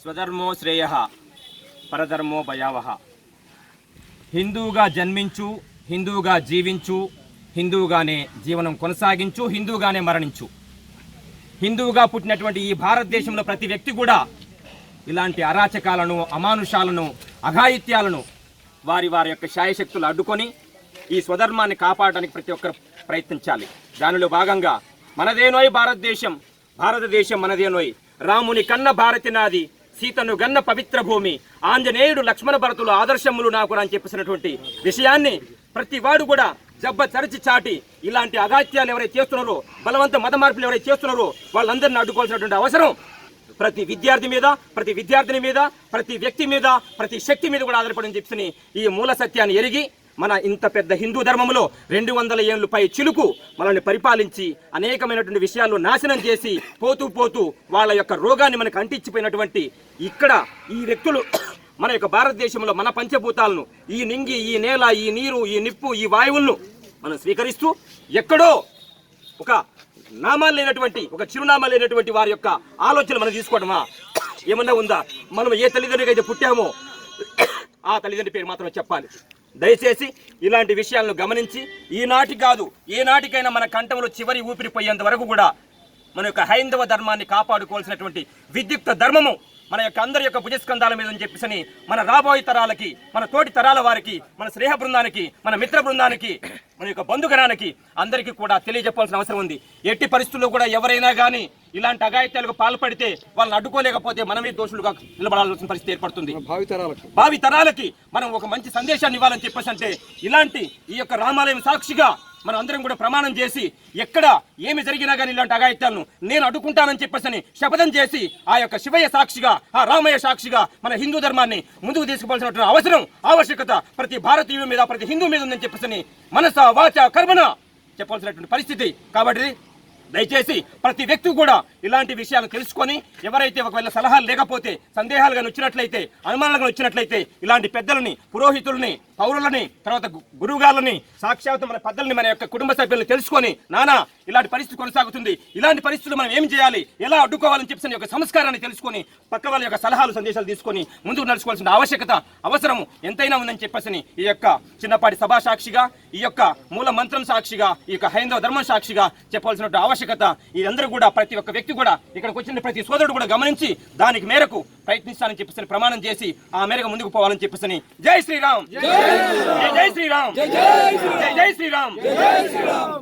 స్వధర్మో శ్రేయః పరధర్మో భయావహ. హిందువుగా జన్మించు, హిందువుగా జీవించు, హిందువుగానే జీవనం కొనసాగించు, హిందువుగానే మరణించు. హిందువుగా పుట్టినటువంటి ఈ భారతదేశంలో ప్రతి వ్యక్తి కూడా ఇలాంటి అరాచకాలను, అమానుషాలను, అఘాయిత్యాలను వారి యొక్క శాయశక్తులు అడ్డుకొని ఈ స్వధర్మాన్ని కాపాడడానికి ప్రతి ఒక్కరు ప్రయత్నించాలి. దానిలో భాగంగా మనదేనోయ్ భారతదేశం, భారతదేశం మనదేనోయ్, రాముని కన్న భారతి నాది, సీతను గన్న పవిత్ర భూమి, ఆంజనేయుడు లక్ష్మణ భరతులు ఆదర్శములు నాకు అని చెప్పేసినటువంటి విషయాన్ని ప్రతి వాడు కూడా జబ్బ తరచి చాటి ఇలాంటి అగాత్యాలు ఎవరైతే చేస్తున్నారో, బలవంత మత మార్పులు ఎవరైతే చేస్తున్నారో వాళ్ళందరినీ అడ్డుకోవాల్సినటువంటి అవసరం ప్రతి విద్యార్థి మీద, ప్రతి విద్యార్థిని మీద, ప్రతి వ్యక్తి మీద, ప్రతి శక్తి మీద కూడా ఆధారపడని చెప్పి ఈ మూల సత్యాన్ని ఎరిగి మన ఇంత పెద్ద హిందూ ధర్మంలో 200 ఏళ్ళు పై చిలుకు మనల్ని పరిపాలించి అనేకమైనటువంటి విషయాల్లో నాశనం చేసి పోతూ పోతూ వాళ్ళ యొక్క రోగాన్ని మనకు అంటించిపోయినటువంటి ఇక్కడ ఈ వ్యక్తులు మన యొక్క భారతదేశంలో మన పంచభూతాలను, ఈ నింగి, ఈ నేల, ఈ నీరు, ఈ నిప్పు, ఈ వాయువులను మనం స్వీకరిస్తూ ఎక్కడో ఒక నామాలు లేనటువంటి, ఒక చిరునామా లేనటువంటి వారి యొక్క ఆలోచన మనం తీసుకోవడమా ఏమన్నా ఉందా? మనం ఏ తల్లిదండ్రులకి అయితే పుట్టామో ఆ తల్లిదండ్రి పేరు మాత్రం చెప్పాలి. దయచేసి ఇలాంటి విషయాలను గమనించి ఈనాటి కాదు ఏనాటికైనా మన కంఠంలో చివరి ఊపిరిపోయేంత వరకు కూడా మన యొక్క హైందవ ధర్మాన్ని కాపాడుకోవాల్సినటువంటి విద్యుక్త ధర్మము మన యొక్క అందరి యొక్క భుజస్కంధాల మీద అని చెప్పేసి మన రాబోయే తరాలకి, మన తోటి తరాల వారికి, మన స్నేహ బృందానికి, మన మిత్ర బృందానికి, మన యొక్క బంధుగణానికి అందరికీ కూడా తెలియజెప్పాల్సిన అవసరం ఉంది. ఎట్టి పరిస్థితుల్లో కూడా ఎవరైనా కానీ ఇలాంటి అఘాయిత్యాలకు పాల్పడితే వాళ్ళని అడ్డుకోలేకపోతే మనమే దోషులుగా నిలబడాల్సిన పరిస్థితి ఏర్పడుతుంది. భావి తరాలకి మనం ఒక మంచి సందేశాన్ని ఇవ్వాలని చెప్పేసి అంటే ఇలాంటి ఈ యొక్క రామాలయం సాక్షిగా మనం అందరం కూడా ప్రమాణం చేసి ఎక్కడ ఏమి జరిగినా కానీ ఇలాంటి అఘాయిత్యాలను నేను అడ్డుకుంటానని చెప్పేసి శపథం చేసి ఆ యొక్క శివయ్య సాక్షిగా, ఆ రామయ్య సాక్షిగా మన హిందూ ధర్మాన్ని ముందుకు తీసుకుపోవాల్సిన అవసరం, ఆవశ్యకత ప్రతి భారతీయుల మీద, ప్రతి హిందూ మీద ఉందని చెప్పేసి మనస వాచ కర్మన చెప్పాల్సినటువంటి పరిస్థితి. కాబట్టి దయచేసి ప్రతి వ్యక్తి కూడా ఇలాంటి విషయాలు తెలుసుకొని ఎవరైతే ఒకవేళ సలహాలు లేకపోతే, సందేహాలుగా వచ్చినట్లయితే, అనుమానాలుగా వచ్చినట్లయితే ఇలాంటి పెద్దలని, పురోహితుల్ని, పౌరులని, తర్వాత గురువుగారులని, సాక్షాత్ మన పెద్దల్ని, మన యొక్క కుటుంబ సభ్యులను తెలుసుకొని నానా ఇలాంటి పరిస్థితి కొనసాగుతుంది, ఇలాంటి పరిస్థితులు మనం ఏం చేయాలి, ఎలా అడ్డుకోవాలని చెప్పి ఒక సంస్కారాన్ని తెలుసుకొని పక్క వాళ్ళ యొక్క సలహాలు, సందేశాలు తీసుకొని ముందుకు నడుచుకోవాల్సిన ఆవశ్యకత, అవసరం ఎంతైనా ఉందని చెప్పేసి ఈ యొక్క చిన్నపాటి సభా సాక్షిగా, ఈ యొక్క మూల మంత్రం సాక్షిగా, ఈ యొక్క హైందవ ధర్మం సాక్షిగా చెప్పాల్సిన ఆవశ్యకత ఇదందరూ కూడా ప్రతి ఒక్క వ్యక్తి కూడా ఇక్కడికి వచ్చిన ప్రతి సోదరుడు కూడా గమనించి దానికి మేరకు ప్రయత్నిస్తానని చెప్పేసి ప్రమాణం చేసి ఆ మేరకు ముందుకు పోవాలని చెప్పేసి జై శ్రీరామ్, జై శ్రీరామ్, జై శ్రీరామ్.